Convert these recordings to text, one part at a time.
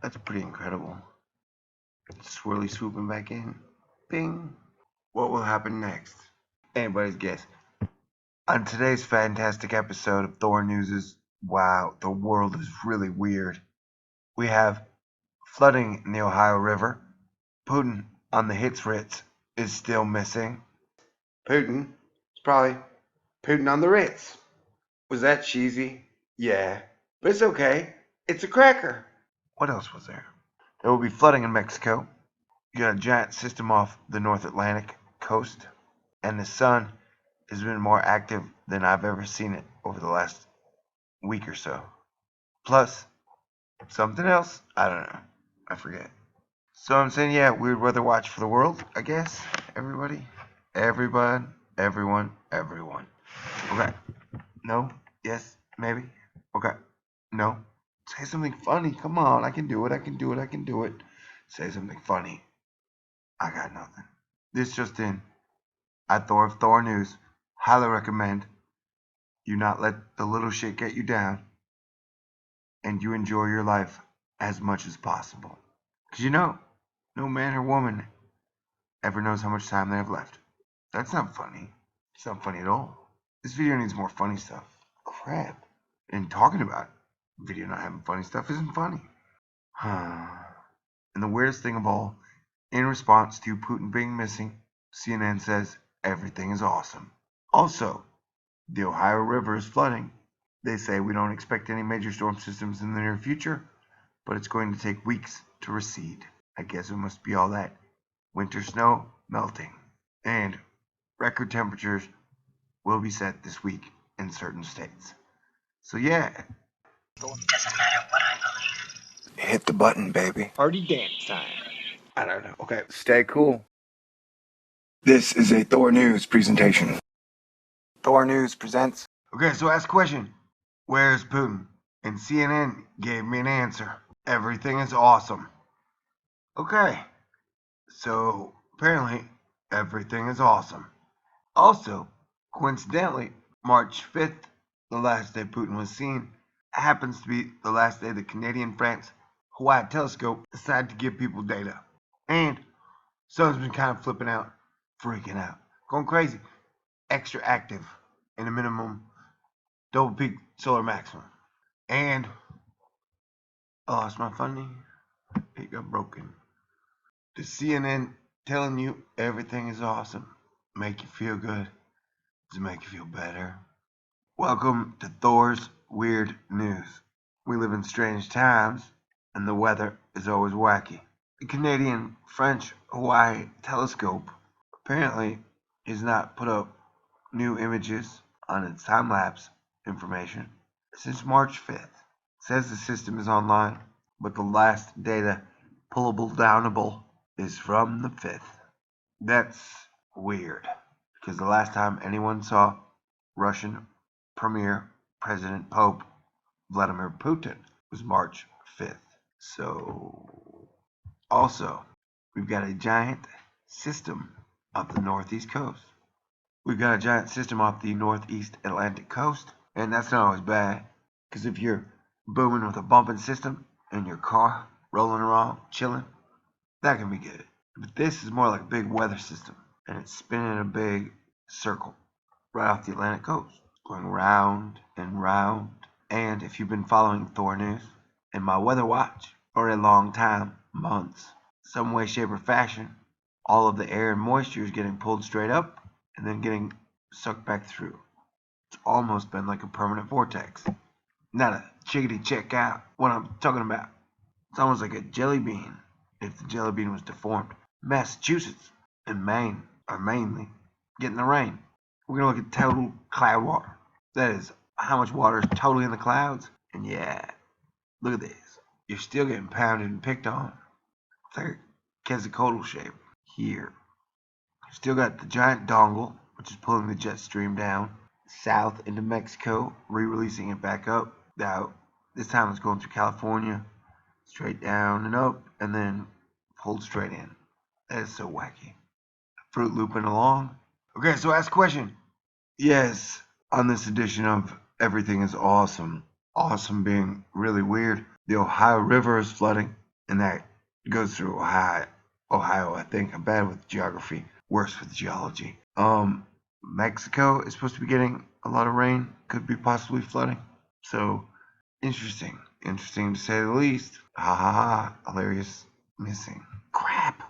That's pretty incredible. Swirly swooping back in. Bing. What will happen next? Anybody's guess. On today's fantastic episode of Thor News' Wow, the world is really weird. We have flooding in the Ohio River. Putin on the hits Ritz is still missing. Putin? It's probably Putin on the Ritz. Was that cheesy? Yeah. But it's okay. It's a cracker. What else was there? There will be flooding in Mexico. You got a giant system off the North Atlantic coast. And the sun has been more active than I've ever seen it over the last week or so. Plus, something else? I don't know. I forget. So I'm saying, yeah, weird weather watch for the world, I guess. Everybody. Everyone. Everyone. Okay. No? Yes? Maybe? Okay. No? Say something funny. Come on. I can do it. Say something funny. I got nothing. This just in. At Thor of Thor News. Highly recommend you not let the little shit get you down and you enjoy your life as much as possible. Because no man or woman ever knows how much time they have left. That's not funny. It's not funny at all. This video needs more funny stuff. Crap. And talking about video not having funny stuff isn't funny. And the weirdest thing of all, in response to Putin being missing, CNN says everything is awesome. Also, the Ohio River is flooding. They say we don't expect any major storm systems in the near future, but it's going to take weeks to recede. I guess it must be all that winter snow melting. And record temperatures will be set this week in certain states. So yeah. Doesn't matter what I believe. Hit the button, baby. Party dance time. I don't know. Okay, stay cool. This is a Thor News presentation. Thor News presents. Okay, so ask a question. Where's Putin? And CNN gave me an answer. Everything is awesome. Okay, so apparently everything is awesome. Also, coincidentally, March 5th, the last day Putin was seen, happens to be the last day the Canadian-France Hawaii telescope decided to give people data. And sun's been kind of flipping out, freaking out, going crazy, extra active in a minimum double peak solar maximum. And I lost my funding. It got broken. The CNN telling you everything is awesome, make you feel good, to make you feel better. Welcome to Thor's Weird News. We live in strange times, and the weather is always wacky. The Canadian French Hawaii telescope apparently has not put up new images on its time-lapse information since March 5th. It says the system is online, but the last data downable is from the 5th. That's weird, because the last time anyone saw Russian Premier President Pope Vladimir Putin was March 5th. So, also, we've got a giant system off the northeast coast. We've got a giant system off the northeast Atlantic coast, and that's not always bad, because if you're booming with a bumping system in your car, rolling around, chilling, that can be good. But this is more like a big weather system, and it's spinning a big circle right off the Atlantic coast, going round and round. And if you've been following Thor News and my weather watch for a long time, months, some way, shape, or fashion, all of the air and moisture is getting pulled straight up and then getting sucked back through. It's almost been like a permanent vortex. Not a chickadee check out what I'm talking about. It's almost like a jelly bean if the jelly bean was deformed. Massachusetts and Maine are mainly getting the rain. We're going to look at total cloud water. That is how much water is totally in the clouds. And yeah, look at this. You're still getting pounded and picked on. It's like a Quetzalcoatl shape here. You've still got the giant dongle, which is pulling the jet stream down south into Mexico, re-releasing it back up. Now, this time it's going through California, straight down and up, and then pulled straight in. That is so wacky. Fruit looping along. Okay, so ask a question. Yes, on this edition of Everything is Awesome, awesome being really weird, the Ohio River is flooding. and that goes through Ohio. Ohio, I think. I'm bad with geography, worse with geology. Mexico is supposed to be getting a lot of rain, could be possibly flooding. So interesting, interesting to say the least. Ha ha ha! Hilarious, missing. Crap.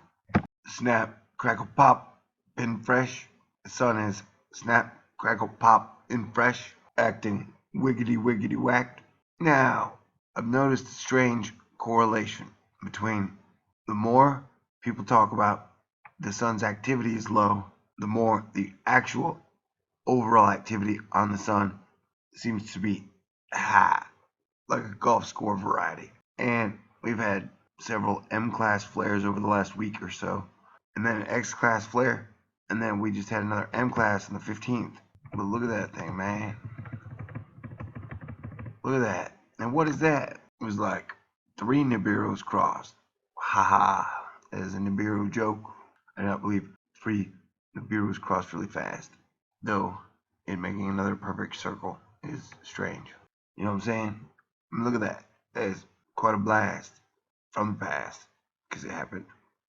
Snap, crackle, pop, been fresh. The sun is snap, crackle, pop, in fresh, acting wiggity wiggity whacked. Now, I've noticed a strange correlation between the more people talk about the sun's activity is low, the more the actual overall activity on the sun seems to be high, like a golf score variety. And we've had several M class flares over the last week or so, and then an X class flare, and then we just had another M class on the 15th. But look at that thing, man. Look at that. And what is that? It was like 3 Nibiru's crossed. Ha ha. That is a Nibiru joke. I do not believe 3 Nibiru's crossed really fast. Though, it making another perfect circle is strange. You know what I'm saying? I mean, look at that. That is quite a blast from the past. Because it happened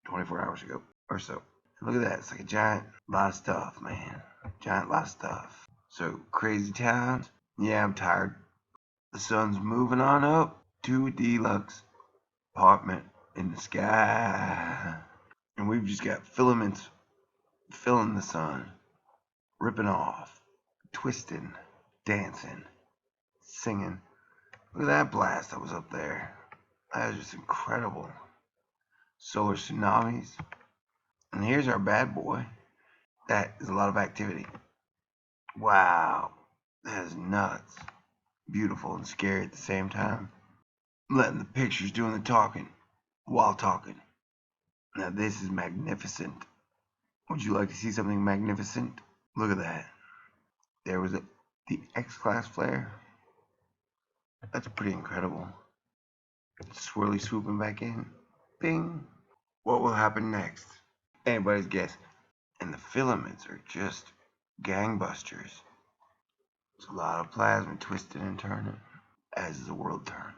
24 hours ago or so. Look at that. It's like a giant lot of stuff, man. Giant lot of stuff. So, crazy times. Yeah, I'm tired. The sun's moving on up to a deluxe apartment in the sky. And we've just got filaments filling the sun, ripping off, twisting, dancing, singing. Look at that blast that was up there. That was just incredible. Solar tsunamis. And here's our bad boy. That is a lot of activity. Wow. That is nuts. Beautiful and scary at the same time. Letting the pictures doing the talking while talking. Now this is magnificent. Would you like to see something magnificent? Look at that. There was the X-class flare. That's pretty incredible. Swirly swooping back in. Bing. What will happen next? Anybody's guess. And the filaments are just gangbusters. There's a lot of plasma twisting and turning as the world turns.